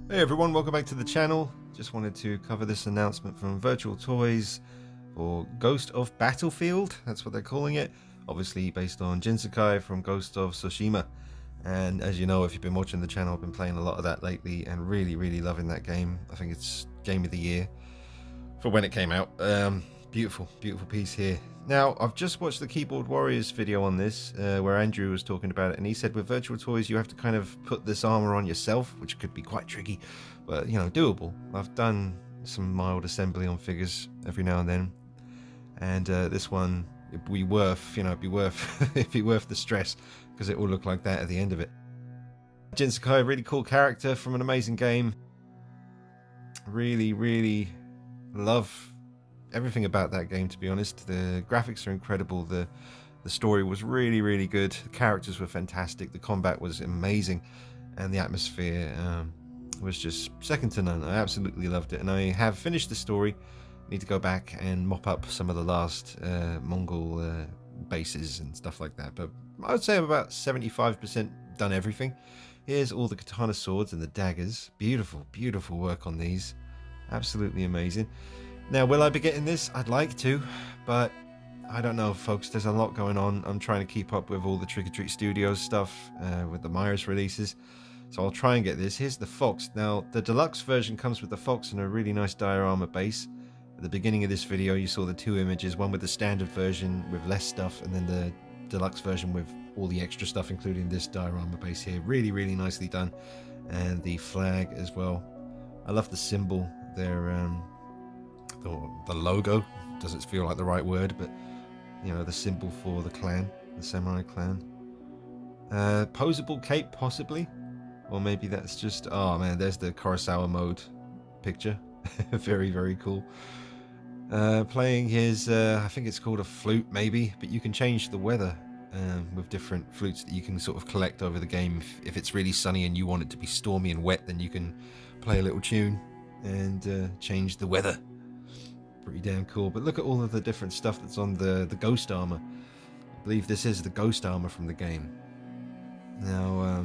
Hey everyone, welcome back to the channel. Just wanted to cover this announcement from Virtual Toys for Ghost of Battlefield. That's what they're calling it. Obviously based on Jinsakai from Ghost of Tsushima. And as you know, if you've been watching the channel, I've been playing a lot of that lately and really loving that game. I think it's Game of the Year for when it came out. Beautiful piece here. Now, I've just watched the Keyboard Warriors video on this, where Andrew was talking about it, and he said with Virtual Toys you have to kind of put this armor on yourself, which could be quite tricky, but you know, doable. I've done some mild assembly on figures every now and then, and this one, it'd be worth, it'd be worth the stress, because it will look like that at the end of it. Jinsakai, really cool character from an amazing game. Really love everything about that game, to be honest. The graphics are incredible, the story was really good, the characters were fantastic, the combat was amazing, and the atmosphere was just second to none. I absolutely loved it, and I have finished the story. Need to go back and mop up some of the last Mongol bases and stuff like that, but I would say I'm about 75% done everything. Here's all the katana swords and the daggers. Beautiful work on these, absolutely amazing. Now, will I be getting this? I'd like to, but I don't know, folks. There's a lot going on. I'm trying to keep up with all the Trick or Treat Studios stuff, with the Myers releases. So I'll try and get this. Here's the Fox. Now, the deluxe version comes with the Fox and a really nice diorama base. At the beginning of this video, you saw the two images, one with the standard version with less stuff, and then the deluxe version with all the extra stuff, including this diorama base here. Really nicely done. And the flag as well. I love the symbol there. The logo doesn't feel like the right word, but you know, the symbol for the clan, the samurai clan. Posable cape possibly, or maybe that's just, oh man, there's the Kurosawa mode picture. very cool. Playing his I think it's called a flute maybe, but you can change the weather with different flutes that you can sort of collect over the game. If it's really sunny and you want it to be stormy and wet, then you can play a little tune and change the weather. Pretty damn cool. But look at all of the different stuff that's on the ghost armor. I believe this is the ghost armor from the game. Now,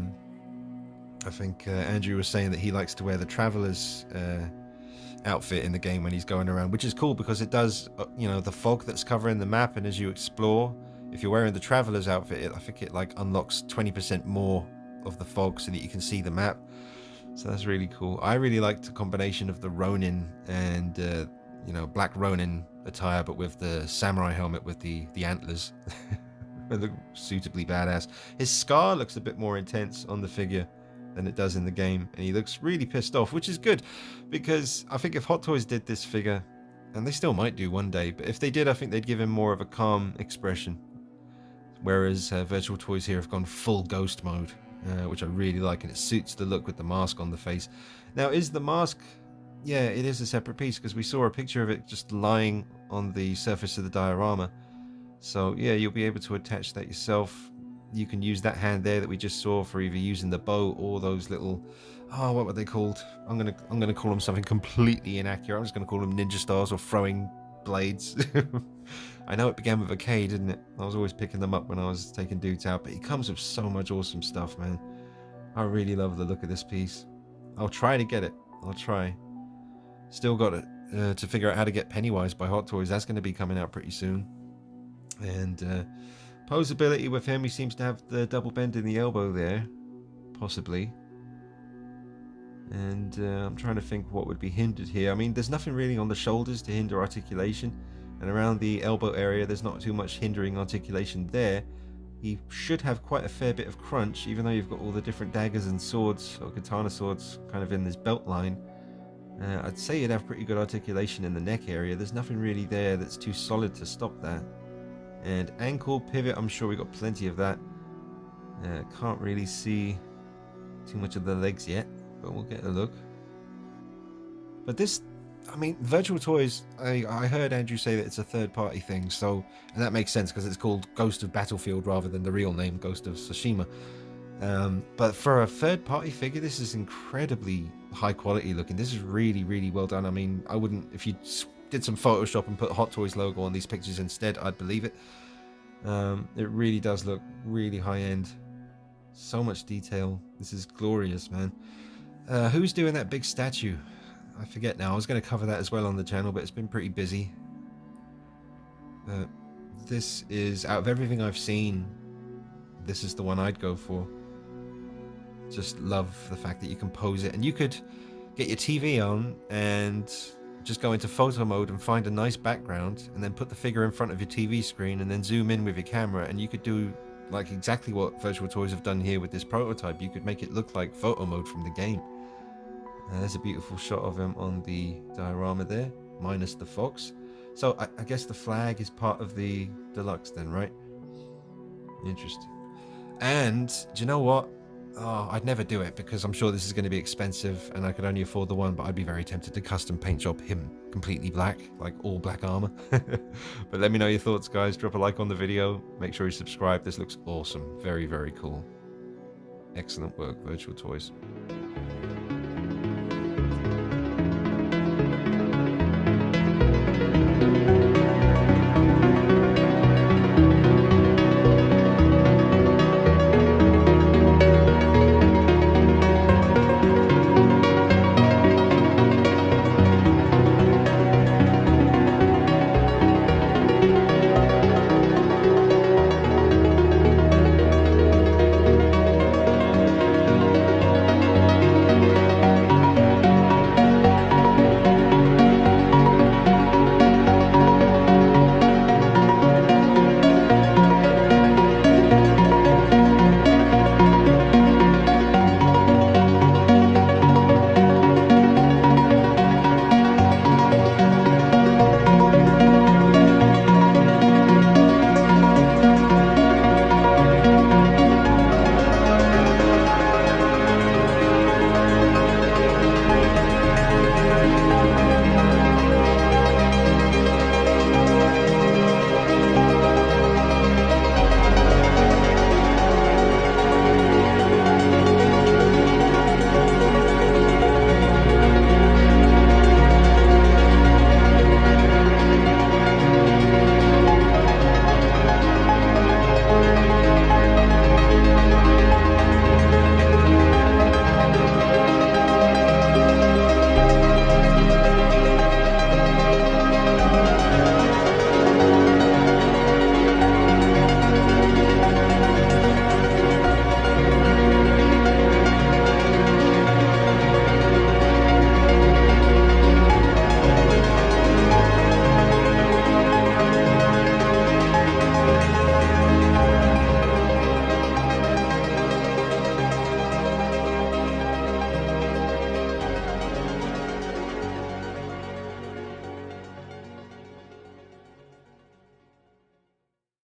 I think Andrew was saying that he likes to wear the traveler's outfit in the game when he's going around, which is cool because it does, the fog that's covering the map, and as you explore, if you're wearing the traveler's outfit, I think it like unlocks 20% more of the fog so that you can see the map. So that's really cool. I really liked the combination of the Ronin and black Ronin attire, but with the samurai helmet with the antlers. They look suitably badass. His scar looks a bit more intense on the figure than it does in the game, and he looks really pissed off, which is good, because I think if Hot Toys did this figure, and they still might do one day, but if they did, I think they'd give him more of a calm expression, whereas Virtual Toys here have gone full ghost mode, which I really like, and it suits the look with the mask on the face. Now, is the mask... Yeah, it is a separate piece, because we saw a picture of it just lying on the surface of the diorama. So yeah, you'll be able to attach that yourself. You can use that hand there that we just saw for either using the bow or those little, oh, what were they called? I'm gonna call them something completely inaccurate. I'm just gonna call them ninja stars or throwing blades. I know it began with a K, didn't it? I was always picking them up when I was taking dudes out, but he comes with so much awesome stuff, man. I really love the look of this piece. I'll try to get it. I'll try. Still got it to figure out how to get Pennywise by Hot Toys. That's going to be coming out pretty soon. And posability with him, he seems to have the double bend in the elbow there, possibly. And I'm trying to think what would be hindered here. I mean, there's nothing really on the shoulders to hinder articulation, and around the elbow area there's not too much hindering articulation there. He should have quite a fair bit of crunch, even though you've got all the different daggers and swords, or katana swords, kind of in this belt line. I'd say you'd have pretty good articulation in the neck area. There's nothing really there that's too solid to stop that. And ankle pivot, I'm sure we got plenty of that. Can't really see too much of the legs yet, but we'll get a look. But this, I mean, Virtual Toys, I heard Andrew say that it's a third-party thing, so, and that makes sense because it's called Ghost of Battlefield rather than the real name, Ghost of Tsushima. But for a third-party figure, this is incredibly high quality looking. This is really well done. I mean, I wouldn't, if you did some Photoshop and put Hot Toys logo on these pictures instead, I'd believe it. It really does look really high end. So much detail. This is glorious, man. Who's doing that big statue? I forget now. I was going to cover that as well on the channel, but it's been pretty busy. This is, out of everything I've seen, this is the one I'd go for. Just love the fact that you can pose it, and you could get your TV on and just go into photo mode and find a nice background, and then put the figure in front of your TV screen and then zoom in with your camera, and you could do like exactly what Virtual Toys have done here with this prototype. You could make it look like photo mode from the game. There's a beautiful shot of him on the diorama there, minus the fox. So I guess the flag is part of the deluxe then, right? Interesting. And do you know what? Oh, I'd never do it because I'm sure this is going to be expensive and I could only afford the one, but I'd be very tempted to custom paint job him completely black, like all black armor. But let me know your thoughts, guys. Drop a like on the video. Make sure you subscribe. This looks awesome. Very, very cool. Excellent work, Virtual Toys.